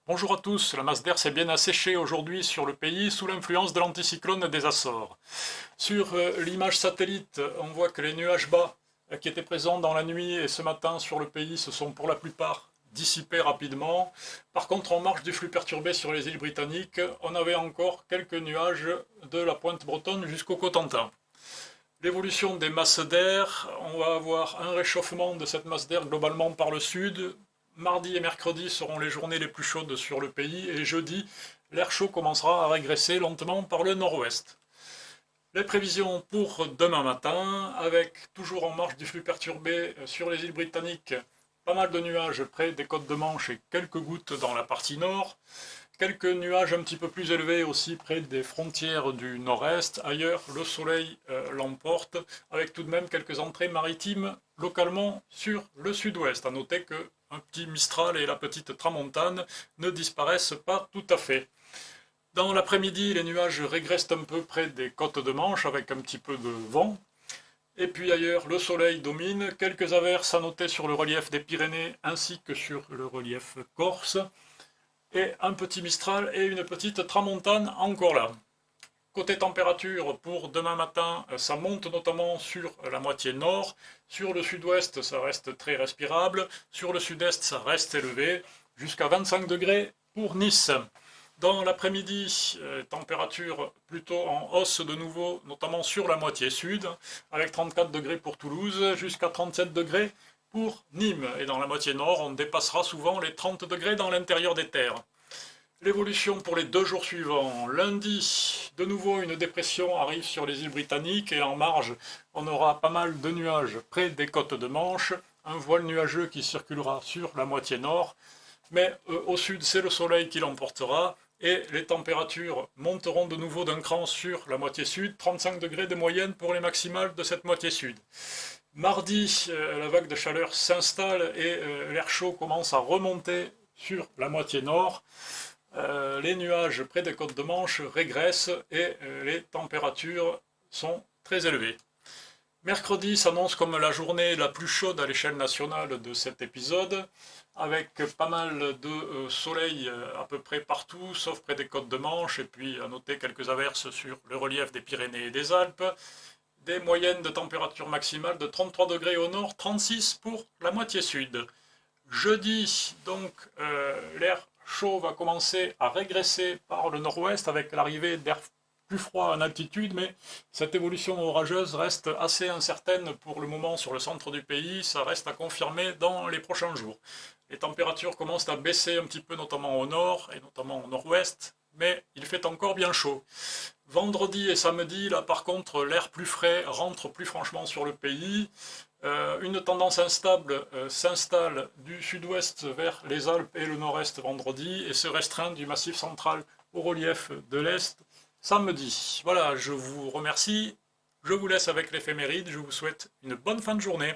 Bonjour à tous, la masse d'air s'est bien asséchée aujourd'hui sur le pays sous l'influence de l'anticyclone des Açores. Sur l'image satellite, on voit que les nuages bas qui étaient présents dans la nuit et ce matin sur le pays se sont pour la plupart dissipés rapidement. Par contre, en marge du flux perturbé sur les îles britanniques, on avait encore quelques nuages de la pointe bretonne jusqu'au Cotentin. L'évolution des masses d'air, on va avoir un réchauffement de cette masse d'air globalement par le sud. Mardi et mercredi seront les journées les plus chaudes sur le pays et jeudi, l'air chaud commencera à régresser lentement par le nord-ouest. Les prévisions pour demain matin, avec toujours en marge du flux perturbé sur les îles britanniques, pas mal de nuages près des côtes de Manche et quelques gouttes dans la partie nord. Quelques nuages un petit peu plus élevés aussi près des frontières du nord-est. Ailleurs, le soleil l'emporte, avec tout de même quelques entrées maritimes localement sur le sud-ouest. A noter que un petit Mistral et la petite Tramontane ne disparaissent pas tout à fait. Dans l'après-midi, les nuages régressent un peu près des côtes de Manche avec un petit peu de vent. Et puis ailleurs, le soleil domine. Quelques averses à noter sur le relief des Pyrénées ainsi que sur le relief corse. Et un petit Mistral et une petite Tramontane encore là. Côté température, pour demain matin, ça monte notamment sur la moitié nord. Sur le sud-ouest, ça reste très respirable. Sur le sud-est, ça reste élevé, jusqu'à 25 degrés pour Nice. Dans l'après-midi, température plutôt en hausse de nouveau, notamment sur la moitié sud, avec 34 degrés pour Toulouse, jusqu'à 37 degrés pour Nîmes. Et dans la moitié nord, on dépassera souvent les 30 degrés dans l'intérieur des terres. L'évolution pour les 2 jours suivants. Lundi, de nouveau une dépression arrive sur les îles britanniques et en marge, on aura pas mal de nuages près des côtes de Manche, un voile nuageux qui circulera sur la moitié nord, mais au sud c'est le soleil qui l'emportera et les températures monteront de nouveau d'un cran sur la moitié sud, 35 degrés de moyenne pour les maximales de cette moitié sud. Mardi, la vague de chaleur s'installe et l'air chaud commence à remonter sur la moitié nord. Les nuages près des côtes de Manche régressent et les températures sont très élevées. Mercredi s'annonce comme la journée la plus chaude à l'échelle nationale de cet épisode, avec pas mal de soleil à peu près partout, sauf près des côtes de Manche, et puis à noter quelques averses sur le relief des Pyrénées et des Alpes. Des moyennes de température maximale de 33 degrés au nord, 36 pour la moitié sud. Jeudi, donc, l'air chaud va commencer à régresser par le nord-ouest avec l'arrivée d'air plus froid en altitude, mais cette évolution orageuse reste assez incertaine pour le moment sur le centre du pays, ça reste à confirmer dans les prochains jours. Les températures commencent à baisser un petit peu, notamment au nord et notamment au nord-ouest, mais il fait encore bien chaud. Vendredi et samedi, là par contre, l'air plus frais rentre plus franchement sur le pays. Une tendance instable s'installe du sud-ouest vers les Alpes et le nord-est vendredi et se restreint du massif central au relief de l'est samedi. Voilà, je vous remercie, je vous laisse avec l'éphéméride, je vous souhaite une bonne fin de journée.